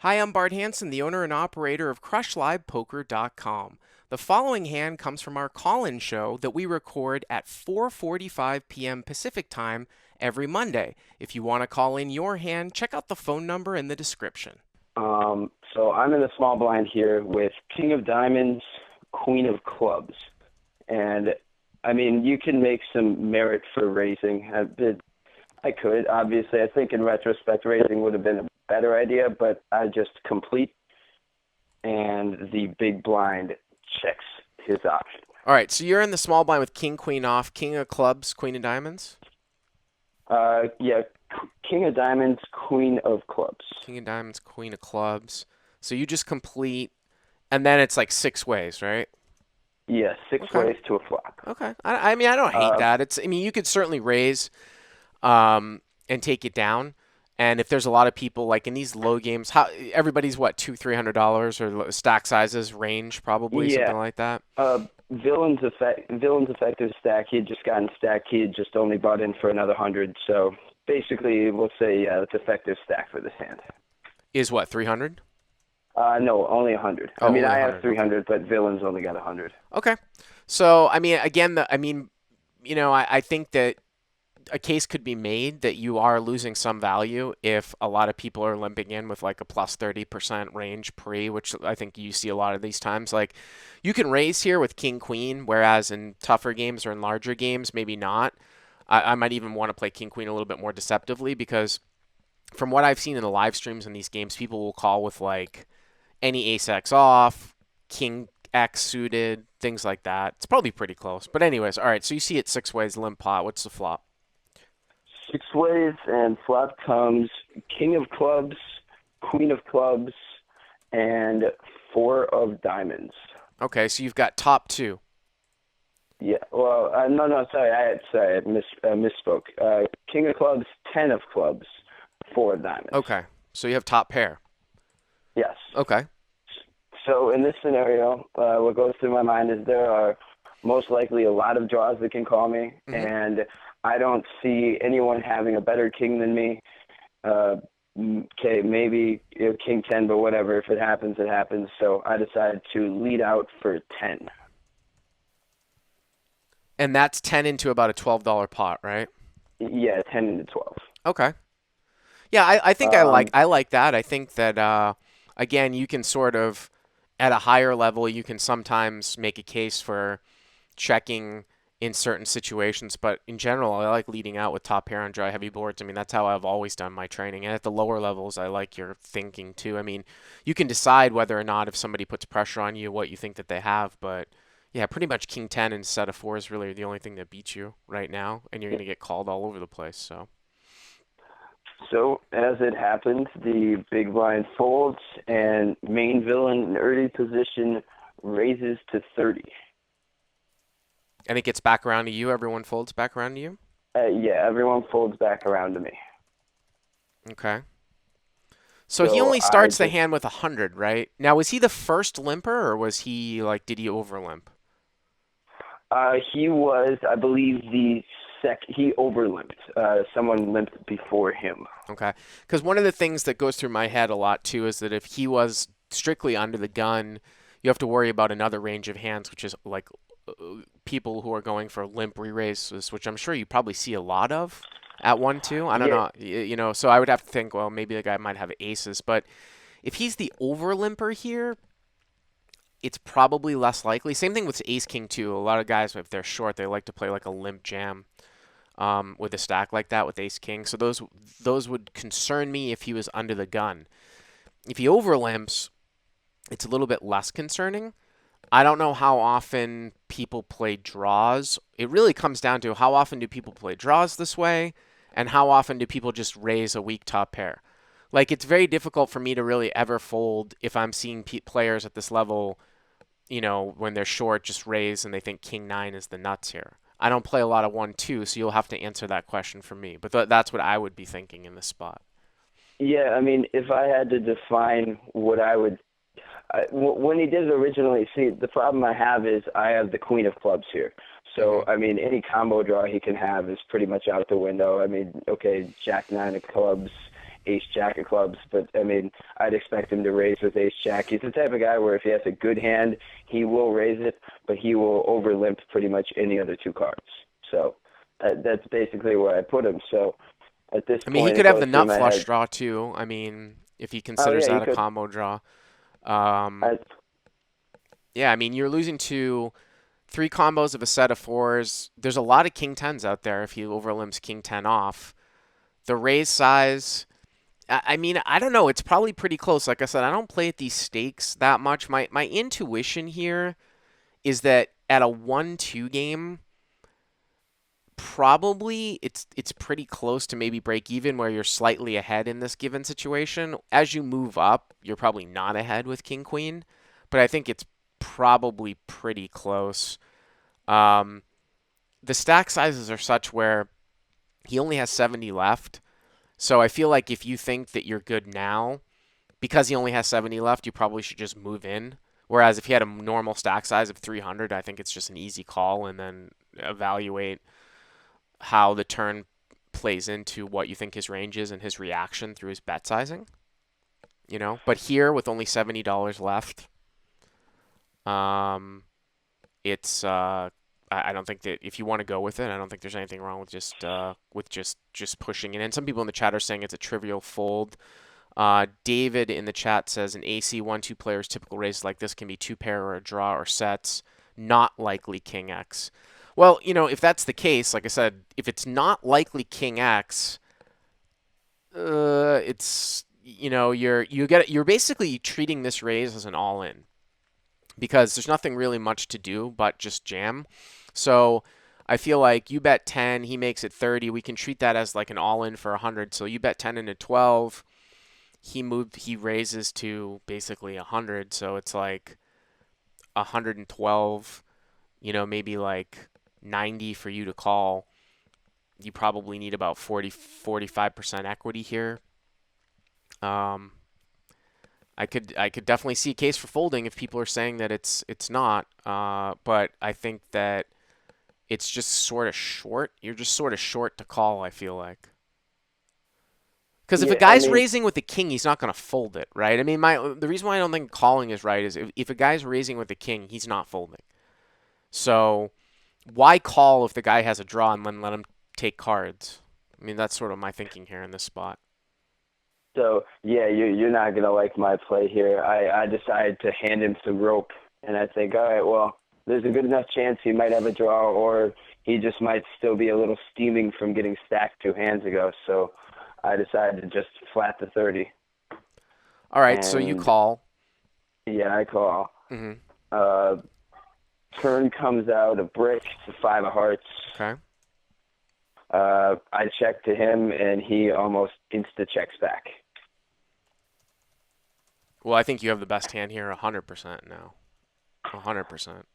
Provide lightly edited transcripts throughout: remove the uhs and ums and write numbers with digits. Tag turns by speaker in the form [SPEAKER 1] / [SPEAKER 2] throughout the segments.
[SPEAKER 1] Hi, I'm Bart Hanson, the owner and operator of CrushLivePoker.com. The following hand comes from our call-in show that we record at 4:45 p.m. Pacific Time every Monday. If you want to call in your hand, check out the phone number in the description.
[SPEAKER 2] So I'm in the small blind here with King of Diamonds, Queen of Clubs. And, I mean, you can make some merit for raising. I could, obviously. I think in retrospect, raising would have been a better idea, but I just complete, and the big blind checks his option.
[SPEAKER 1] All right, so you're in the small blind with King, Queen off, King of Clubs, Queen of Diamonds?
[SPEAKER 2] Yeah, King of Diamonds, Queen of Clubs.
[SPEAKER 1] King of Diamonds, Queen of Clubs. So you just complete, and then it's like six ways, right?
[SPEAKER 2] Yeah, six
[SPEAKER 1] Okay.
[SPEAKER 2] ways to a flop.
[SPEAKER 1] Okay. I mean, I don't hate
[SPEAKER 2] Uh,
[SPEAKER 1] that. I mean, you could certainly raise and take it down. And if there's a lot of people like in these low games, everybody's what, $200-$300 or stack sizes range probably
[SPEAKER 2] yeah,
[SPEAKER 1] something like that.
[SPEAKER 2] Villain's effective stack. He had just gotten stacked. He had just only bought in for another 100. So basically, we'll say it's effective stack for this hand.
[SPEAKER 1] Is what, 300?
[SPEAKER 2] No, only 100. I
[SPEAKER 1] Oh,
[SPEAKER 2] mean,
[SPEAKER 1] only
[SPEAKER 2] I have
[SPEAKER 1] 100. Okay.
[SPEAKER 2] 300, but Villain's only got 100.
[SPEAKER 1] Okay. So I mean, again, I think that a case could be made that you are losing some value if a lot of people are limping in with like a plus 30% range pre, which I think you see a lot of these times. Like you can raise here with king queen, whereas in tougher games or in larger games, maybe not. I might even want to play king queen a little bit more deceptively because from what I've seen in the live streams in these games, people will call with like any ace x off, king x suited, things like that. It's probably pretty close. But anyways, all right. So you see it six ways, limp pot. What's the flop?
[SPEAKER 2] Six ways, and flop comes King of Clubs, Queen of Clubs, and Four of Diamonds.
[SPEAKER 1] Okay, so you've got top two.
[SPEAKER 2] Yeah, well, no, sorry, I misspoke. King of Clubs, 10 of Clubs, Four of Diamonds.
[SPEAKER 1] Okay, so you have top pair.
[SPEAKER 2] Yes.
[SPEAKER 1] Okay.
[SPEAKER 2] So in this scenario, what goes through my mind is there are most likely a lot of draws that can call me,
[SPEAKER 1] Mm-hmm.
[SPEAKER 2] and I don't see anyone having a better king than me. Okay, maybe king 10, but whatever. If it happens, it happens. So I decided to lead out for 10.
[SPEAKER 1] And that's 10 into about a $12 pot, right?
[SPEAKER 2] Yeah, 10 into 12.
[SPEAKER 1] Okay. Yeah, I think
[SPEAKER 2] Um,
[SPEAKER 1] I like that. I think that again, you can sort of at a higher level, you can sometimes make a case for checking in certain situations, but in general, I like leading out with top pair on dry heavy boards. I mean, that's how I've always done my training. And at the lower levels, I like your thinking too. I mean, you can decide whether or not if somebody puts pressure on you, what you think that they have, but yeah, pretty much king 10 and set of four is really the only thing that beats you right now, and you're going to get called all over the place. So,
[SPEAKER 2] so as it happens, the big blind folds, and main villain in early position raises to 30.
[SPEAKER 1] and it gets back around to you. Everyone folds back around to you.
[SPEAKER 2] Yeah, everyone folds back around to me.
[SPEAKER 1] Okay. So he
[SPEAKER 2] So
[SPEAKER 1] only
[SPEAKER 2] I
[SPEAKER 1] starts the
[SPEAKER 2] just
[SPEAKER 1] hand with 100, right? Now, was he the first limper, or was he like, did he over limp?
[SPEAKER 2] He was, I believe, he over-limped. Someone limped before him.
[SPEAKER 1] Okay. Because one of the things that goes through my head a lot too is that if he was strictly under the gun, you have to worry about another range of hands, which is like people who are going for limp re-raises, which I'm sure you probably see a lot of at 1-2. I don't
[SPEAKER 2] Yeah,
[SPEAKER 1] know, you know, so I would have to think, well, maybe the guy might have aces, but if he's the over limper here, it's probably less likely. Same thing with ace king too. A lot of guys, if they're short, they like to play like a limp jam with a stack like that with ace king. So those would concern me if he was under the gun. If he overlimps, it's a little bit less concerning. I don't know how often people play draws. It really comes down to how often do people play draws this way, and how often do people just raise a weak top pair. Like it's very difficult for me to really ever fold if I'm seeing players at this level, you know, when they're short, just raise and they think king nine is the nuts here. I don't play a lot of 1-2, so you'll have to answer that question for me. But that's what I would be thinking in this spot.
[SPEAKER 2] yeah. I mean, if I had to define what I would, when he did it originally, see, the problem I have is I have the Queen of Clubs here.
[SPEAKER 1] Hmm.
[SPEAKER 2] So, I mean, any combo draw he can have is pretty much out the window. I mean, okay, Jack 9 of Clubs, ace jack of clubs, but I mean, I'd expect him to raise with ace jack. He's the type of guy where if he has a good hand, he will raise it, but he will over limp pretty much any other two cards. So that's basically where I put him. So at this
[SPEAKER 1] I mean, he
[SPEAKER 2] point,
[SPEAKER 1] could
[SPEAKER 2] it
[SPEAKER 1] have
[SPEAKER 2] goes
[SPEAKER 1] the
[SPEAKER 2] through
[SPEAKER 1] nut
[SPEAKER 2] my
[SPEAKER 1] flush
[SPEAKER 2] head.
[SPEAKER 1] draw too. I mean, if he
[SPEAKER 2] Oh
[SPEAKER 1] considers
[SPEAKER 2] yeah, he
[SPEAKER 1] that a
[SPEAKER 2] could.
[SPEAKER 1] combo draw. Um,
[SPEAKER 2] I,
[SPEAKER 1] yeah, I mean, you're losing to three combos of a set of fours. There's a lot of king tens out there if he overlimps king ten off. The raise size, I mean, I don't know. It's probably pretty close. Like I said, I don't play at these stakes that much. My intuition here is that at a 1-2 game, probably it's pretty close to maybe break even where you're slightly ahead in this given situation. As you move up, you're probably not ahead with king queen, but I think it's probably pretty close. Um, the stack sizes are such where he only has 70 left. So I feel like if you think that you're good now, because he only has 70 left, you probably should just move in. Whereas if he had a normal stack size of 300, I think it's just an easy call and then evaluate how the turn plays into what you think his range is and his reaction through his bet sizing. But here with only $70 left, um, it's I don't think that if you want to go with it, I don't think there's anything wrong with just pushing it in. Some people in the chat are saying it's a trivial fold. David in the chat says an AC 1-2 player's typical raise like this can be two pair or a draw or sets, not likely King X. Well, if that's the case, like I said, if it's not likely King X, it's you're basically treating this raise as an all in because there's nothing really much to do but just jam. So I feel like you bet 10, he makes it 30. We can treat that as like an all in for 100. So you bet 10 into 12. He raises to basically 100. So it's like 112, maybe like 90 for you to call. You probably need about 45% equity here. Um, I could definitely see a case for folding if people are saying that it's not. But I think that it's just sort of short. You're just sort of short to call, I feel like. Because if a
[SPEAKER 2] yeah, I
[SPEAKER 1] guy's
[SPEAKER 2] mean,
[SPEAKER 1] raising with the king, he's not going to fold it, right? I mean, the reason why I don't think calling is right is if a guy's raising with the king, he's not folding. So why call if the guy has a draw and then let him take cards? I mean, that's sort of my thinking here in this spot.
[SPEAKER 2] so yeah, you're not gonna like my play here. I decided to hand him some rope, and I think, all right, well, there's a good enough chance he might have a draw, or he just might still be a little steaming from getting stacked 2 hands ago. So I decided to just flat the 30,
[SPEAKER 1] All right, so you
[SPEAKER 2] and
[SPEAKER 1] call.
[SPEAKER 2] yeah, I call.
[SPEAKER 1] Mm-hmm.
[SPEAKER 2] Uh, Turn comes out a brick, the 5 of hearts.
[SPEAKER 1] Okay.
[SPEAKER 2] I check to him, and he almost insta checks back.
[SPEAKER 1] Well, I think you have the best hand here 100% now. 100%.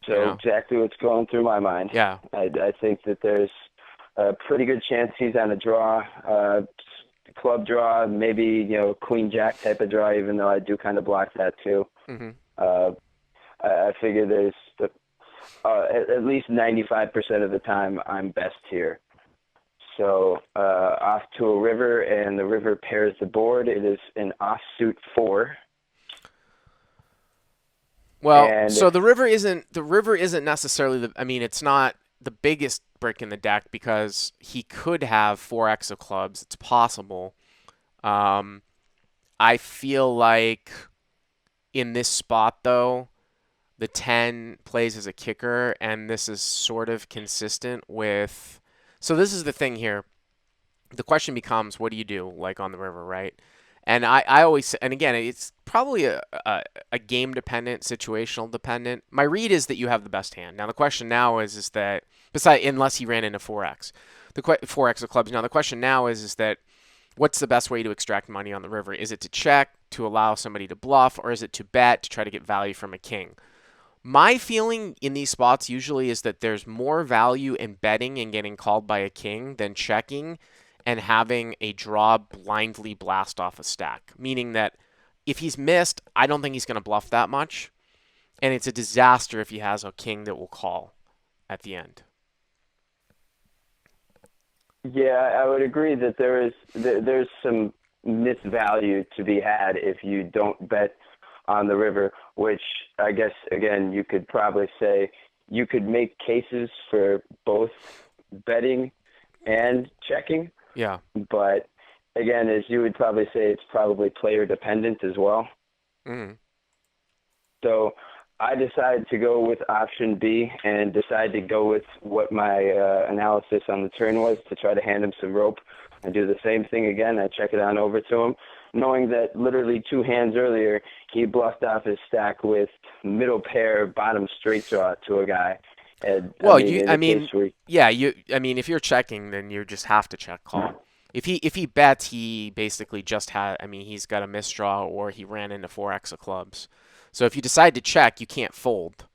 [SPEAKER 1] You
[SPEAKER 2] So
[SPEAKER 1] know?
[SPEAKER 2] exactly what's going through my mind.
[SPEAKER 1] Yeah.
[SPEAKER 2] I think that there's a pretty good chance he's on a draw, club draw, maybe queen jack type of draw. Even though I do kind of block that too.
[SPEAKER 1] Mm-hmm.
[SPEAKER 2] Uh, I figure there's at least 95% of the time I'm best here. So off to a river, and the river pairs the board. It is an offsuit 4.
[SPEAKER 1] Well,
[SPEAKER 2] And
[SPEAKER 1] so the river isn't necessarily I mean, it's not the biggest brick in the deck because he could have 4x of clubs. It's possible. Um, I feel like in this spot though, the 10 plays as a kicker, and this is sort of consistent with. So this is the thing here. The question becomes, what do you do, like on the river, right? And I always, and again, it's probably a game dependent, situational dependent. My read is that you have the best hand. Now the question now is that besides, unless he ran into 4x, 4x of clubs. Now the question now is that what's the best way to extract money on the river? Is it to check to allow somebody to bluff, or is it to bet to try to get value from a king? My feeling in these spots usually is that there's more value in betting and getting called by a king than checking and having a draw blindly blast off a stack. Meaning that if he's missed, I don't think he's going to bluff that much. And it's a disaster if he has a king that will call at the end.
[SPEAKER 2] Yeah, I would agree that there's some misvalue to be had if you don't bet on the river, which I guess again you could probably say you could make cases for both betting and checking,
[SPEAKER 1] Yeah.
[SPEAKER 2] but again, as you would probably say, it's probably player dependent as well.
[SPEAKER 1] Mm.
[SPEAKER 2] So I decided to go with option B and decided to go with what my analysis on the turn was to try to hand him some rope. I do the same thing again. I check it on over to him, knowing that literally two hands earlier he bluffed off his stack with middle pair, bottom straight draw to a guy. And I
[SPEAKER 1] Well,
[SPEAKER 2] mean, in
[SPEAKER 1] I
[SPEAKER 2] a case
[SPEAKER 1] mean,
[SPEAKER 2] where
[SPEAKER 1] yeah, I mean, if you're checking, then you just have to check call. If he bets, he basically just had, I mean, he's got a misdraw or he ran into 4x of clubs. So if you decide to check, you can't fold.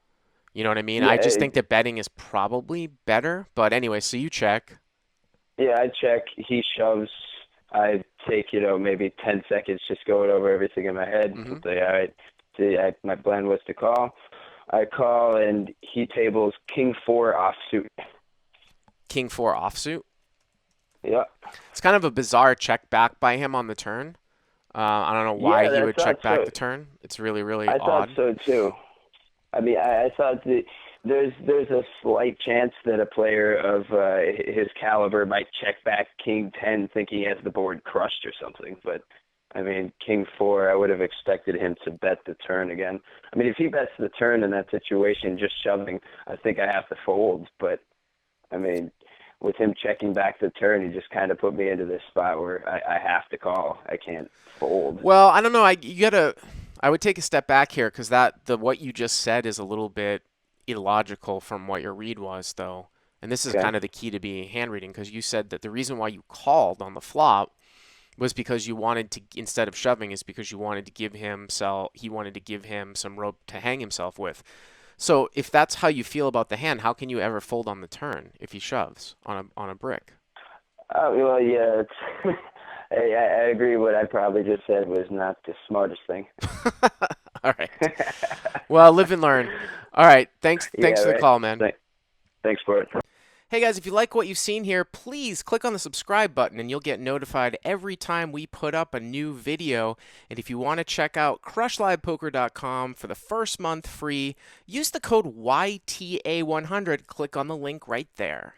[SPEAKER 1] You know what I mean? I just
[SPEAKER 2] yeah,
[SPEAKER 1] think that betting is probably better. But anyway, so you check.
[SPEAKER 2] yeah, I check. He shoves. I take, maybe 10 seconds just going over everything in my head.
[SPEAKER 1] Mm-hmm.
[SPEAKER 2] Say, all right, see, my plan was to call. I call, and he tables king four offsuit.
[SPEAKER 1] King four offsuit.
[SPEAKER 2] Yeah.
[SPEAKER 1] It's kind of a bizarre check back by him on the turn. I don't know why
[SPEAKER 2] Yeah,
[SPEAKER 1] he
[SPEAKER 2] I
[SPEAKER 1] would
[SPEAKER 2] thought
[SPEAKER 1] check back
[SPEAKER 2] so.
[SPEAKER 1] the turn. It's really, really
[SPEAKER 2] I thought
[SPEAKER 1] odd.
[SPEAKER 2] so too. I mean, I thought that there's a slight chance that a player of his caliber might check back king 10 thinking he has the board crushed or something. But, I mean, king 4, I would have expected him to bet the turn again. I mean, if he bets the turn in that situation, just shoving, I think I have to fold. But, I mean, with him checking back the turn, he just kind of put me into this spot where I have to call. I can't fold.
[SPEAKER 1] Well, I don't know. You gotta. I would take a step back here because the what you just said is a little bit illogical from what your read was, though. And this is
[SPEAKER 2] Okay?
[SPEAKER 1] kind of the key to being hand reading because you said that the reason why you called on the flop was because you wanted to, instead of shoving, is because you wanted to give him he wanted to give him some rope to hang himself with. So if that's how you feel about the hand, how can you ever fold on the turn if he shoves on a brick?
[SPEAKER 2] Well, yeah, it's, I agree. What I probably just said was not the smartest thing.
[SPEAKER 1] All right. Well, live and learn. All right.
[SPEAKER 2] Yeah,
[SPEAKER 1] Thanks for the
[SPEAKER 2] right.
[SPEAKER 1] call, man.
[SPEAKER 2] Thanks for it.
[SPEAKER 1] Hey guys, if you like what you've seen here, please click on the subscribe button and you'll get notified every time we put up a new video. And if you want to check out crushlivepoker.com for the first month free, use the code YTA100. Click on the link right there.